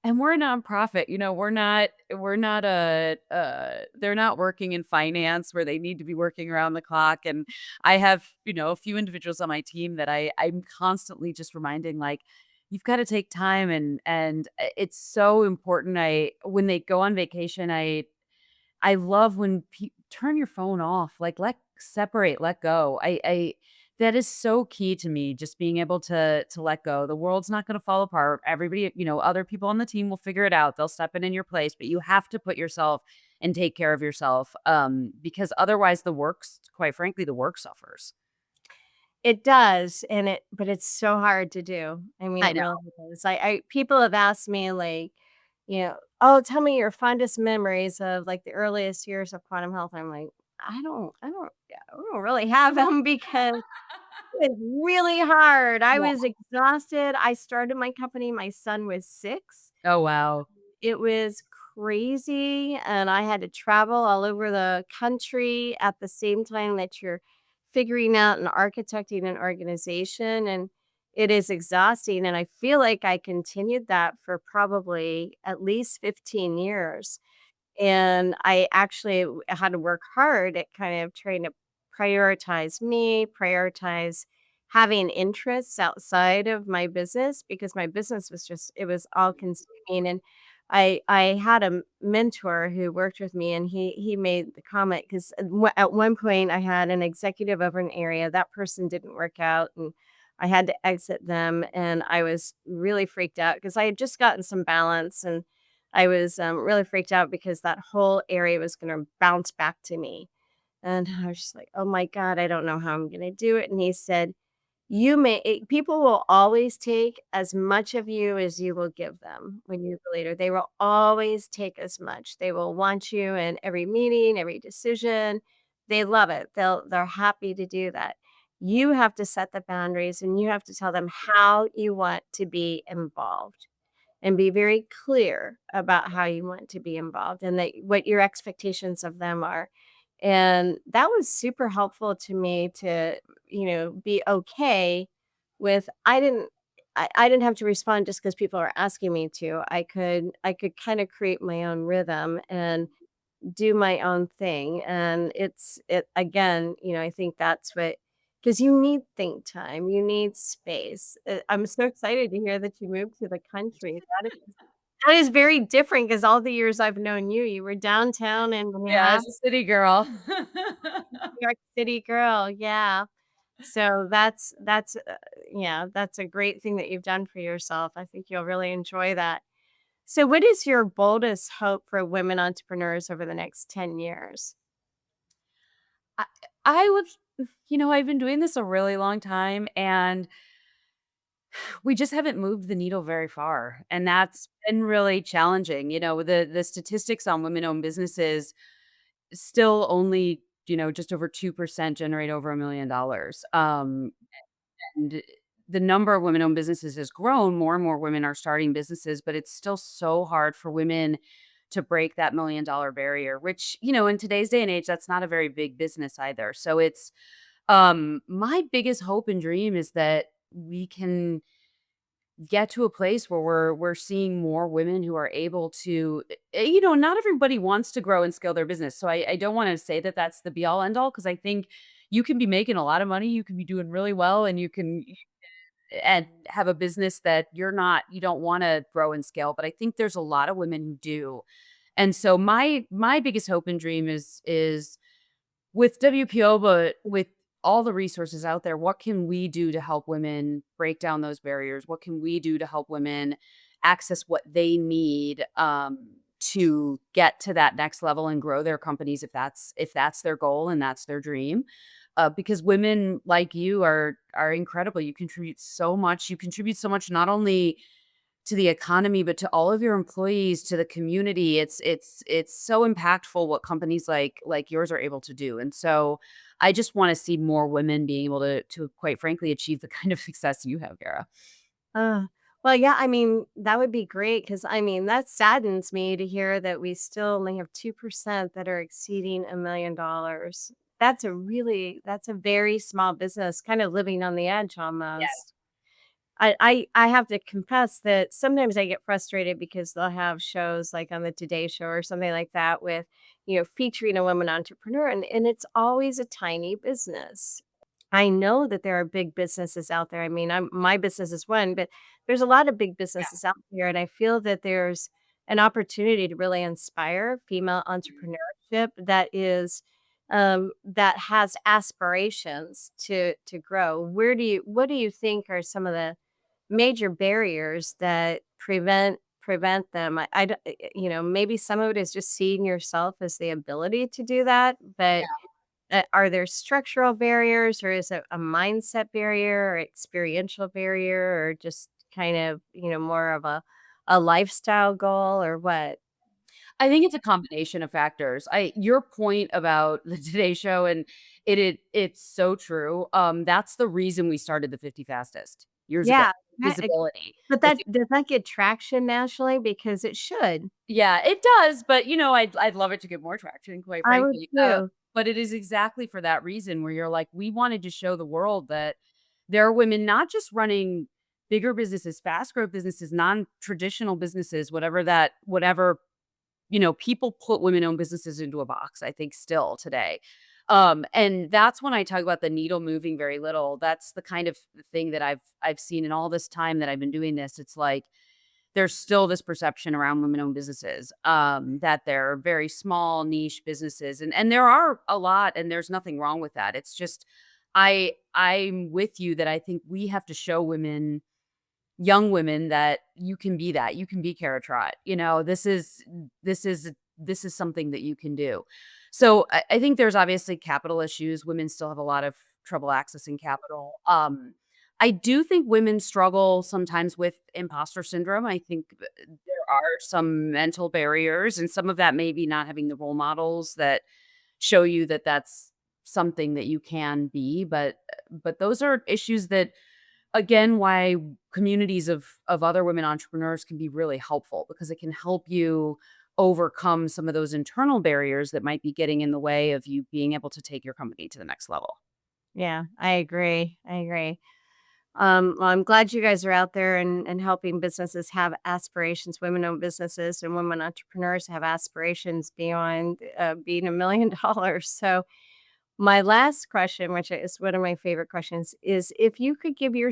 [SPEAKER 3] and we're a nonprofit, we're not they're not working in finance where they need to be working around the clock. And I have, a few individuals on my team that I'm constantly just reminding like, you've got to take time and it's so important. When they go on vacation, I love when turn your phone off, like separate, let go. I that is so key to me, just being able to let go. The world's not going to fall apart. Everybody, other people on the team will figure it out. They'll step in your place, but you have to put yourself and take care of yourself because otherwise quite frankly, the work suffers.
[SPEAKER 2] It does, but it's so hard to do. I mean,
[SPEAKER 3] I
[SPEAKER 2] it
[SPEAKER 3] know.
[SPEAKER 2] really is. People have asked me like, "Oh, tell me your fondest memories of like the earliest years of quantum health." I'm like, yeah, I don't really have them because it's really hard. I
[SPEAKER 3] Yeah.
[SPEAKER 2] was exhausted. I started my company. My son was 6.
[SPEAKER 3] Oh wow.
[SPEAKER 2] It was crazy, and I had to travel all over the country at the same time that you're figuring out and architecting an organization, and it is exhausting, and I feel like I continued that for probably at least 15 years. And I actually had to work hard at kind of trying to prioritize me, prioritize having interests outside of my business because my business was just it was all consuming. And I had a mentor who worked with me and he made the comment because at one point I had an executive over an area that person didn't work out and I had to exit them and I was really freaked out because I had just gotten some balance and I was, really freaked out because that whole area was gonna bounce back to me, and I was just like, "Oh my god, I don't know how I'm gonna do it," and he said, People will always take as much of you as you will give them when you're the leader. They will always take as much. They will want you in every meeting, every decision. They love it. They're happy to do that. You have to set the boundaries, and you have to tell them how you want to be involved and be very clear about how you want to be involved and that what your expectations of them are. And that was super helpful to me to, be okay with I didn't have to respond just because people are asking me to. I could kind of create my own rhythm and do my own thing, and it again, I think that's what because you need think time, you need space. I'm so excited to hear that you moved to the country. That is very different because all the years I've known you, you were downtown in
[SPEAKER 3] Yeah, as
[SPEAKER 2] Manhattan,
[SPEAKER 3] a city girl.
[SPEAKER 2] New York City girl, yeah. So yeah, that's a great thing that you've done for yourself. I think you'll really enjoy that. So what is your boldest hope for women entrepreneurs over the next 10 years?
[SPEAKER 3] I I would I've been doing this a really long time and we just haven't moved the needle very far. And that's been really challenging. The statistics on women-owned businesses still only, just over 2% generate over $1 million. And the number of women-owned businesses has grown. More and more women are starting businesses, but it's still so hard for women to break that $1 million barrier, which, in today's day and age, that's not a very big business either. So it's my biggest hope and dream is that we can get to a place where we're seeing more women who are able to not everybody wants to grow and scale their business. So I don't want to say that that's the be all end all because I think you can be making a lot of money, you can be doing really well, and you can and have a business that you don't wanna grow and scale, but I think there's a lot of women who do. And so my biggest hope and dream is with WPO, but with all the resources out there, what can we do to help women break down those barriers? What can we do to help women access what they need to get to that next level and grow their companies if that's their goal and that's their dream? Because women like you are incredible. You contribute so much. You contribute so much not only to the economy, but to all of your employees, to the community. It's so impactful what companies like yours are able to do. And so I just want to see more women being able to quite frankly achieve the kind of success you have, Kara.
[SPEAKER 2] Uh, well, yeah, I mean, that would be great because I mean, that saddens me to hear that we still only have 2% that are exceeding $1 million. That's a very small business, kind of living on the edge
[SPEAKER 3] Yeah.
[SPEAKER 2] almost. I have to confess that sometimes I get frustrated because they'll have shows like on the Today Show or something like that with, featuring a woman entrepreneur, and it's always a tiny business. I know that there are big businesses out there. I mean, my business is one, but there's a lot of big
[SPEAKER 3] Yeah.
[SPEAKER 2] businesses out there, and I feel that there's an opportunity to really inspire female
[SPEAKER 3] Mhm.
[SPEAKER 2] entrepreneurship that has aspirations to grow. What do you think are some of the major barriers that prevent them? Maybe some of it is just seeing yourself as the ability to do that, but are there structural barriers, or is it a mindset barrier or experiential barrier, or just kind of, more of a lifestyle goal, or what?
[SPEAKER 3] I think it's a combination of factors. I Your point about the Today Show and it's so true. That's the reason we started the 50 fastest years ago.
[SPEAKER 2] Yeah,
[SPEAKER 3] Visibility.
[SPEAKER 2] but
[SPEAKER 3] It's
[SPEAKER 2] that does that get traction nationally? Because it should.
[SPEAKER 3] Yeah, it does, but, I'd love it to get more traction, quite
[SPEAKER 2] I would
[SPEAKER 3] frankly,
[SPEAKER 2] too.
[SPEAKER 3] but it is exactly for that reason where you're like, we wanted to show the world that there are women not just running bigger businesses, fast growth businesses, non-traditional businesses, whatever, people put women-owned businesses into a box, I think still today. And that's when I talk about the needle moving very little. That's the kind of thing that I've seen in all this time that I've been doing this. It's like there's still this perception around women-owned businesses, that they're very small niche businesses, and there are a lot, and there's nothing wrong with that. It's just I'm with you that I think we have to show young women that you can be that. You can be Kara Trott. This is this is something that you can do. So I think there's obviously capital issues. Women still have a lot of trouble accessing capital. I do think women struggle sometimes with imposter syndrome. I think there are some mental barriers, and some of that may be not having the role models that show you that that's something that you can be. But those are issues that, again, why communities of other women entrepreneurs can be really helpful, because it can help you overcome some of those internal barriers that might be getting in the way of you being able to take your company to the next level.
[SPEAKER 2] Yeah, I agree. I agree. Well, I'm glad you guys are out there and helping businesses have aspirations, women-owned businesses and women entrepreneurs have aspirations beyond being $1 million. So, my last question, which is one of my favorite questions, is if you could give your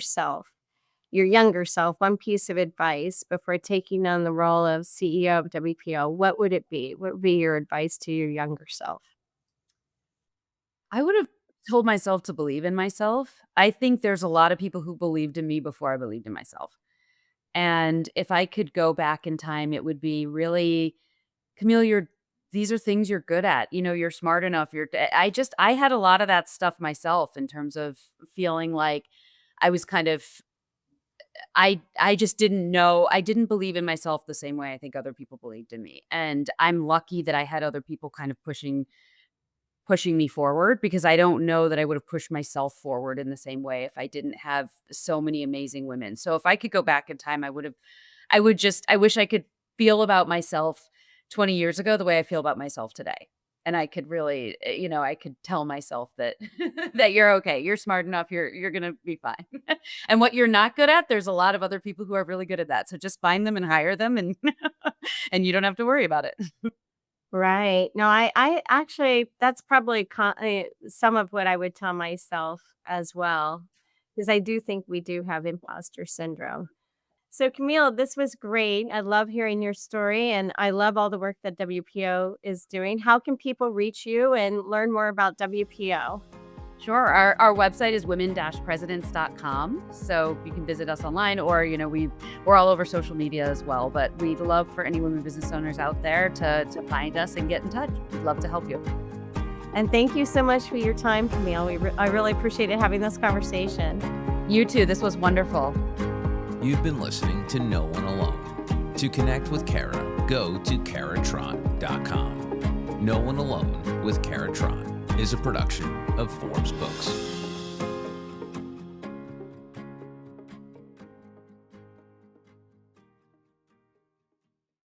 [SPEAKER 2] younger self, one piece of advice before taking on the role of CEO of WPO, what would it be? What would be your advice to your younger self?
[SPEAKER 3] I would have told myself to believe in myself. I think there's a lot of people who believed in me before I believed in myself. And if I could go back in time, it would be really, Camille, these are things you're good at. You're smart enough. I had a lot of that stuff myself in terms of feeling like I was kind of, I just didn't know. I didn't believe in myself the same way I think other people believed in me. And I'm lucky that I had other people kind of pushing me forward, because I don't know that I would have pushed myself forward in the same way if I didn't have so many amazing women. So if I could go back in time, I wish I could feel about myself 20 years ago the way I feel about myself today. And I could really, I could tell myself that that you're okay. You're smart enough. You're going to be fine. And what you're not good at, there's a lot of other people who are really good at that. So just find them and hire them, and and you don't have to worry about it.
[SPEAKER 2] Right. No, I actually, that's probably some of what I would tell myself as well, because I do think we do have imposter syndrome. So, Camille, this was great. I love hearing your story and I love all the work that WPO is doing. How can people reach you and learn more about WPO?
[SPEAKER 3] Sure. Our website is women-presidents.com. So you can visit us online, or, we're all over social media as well. But we'd love for any women business owners out there to find us and get in touch. We'd love to help you.
[SPEAKER 2] And thank you so much for your time, Camille. I really appreciated having this conversation.
[SPEAKER 3] You too. This was wonderful.
[SPEAKER 1] You've been listening to No One Alone. To connect with Kara, go to karatrott.com. No One Alone with Kara Trott is a production of Forbes Books.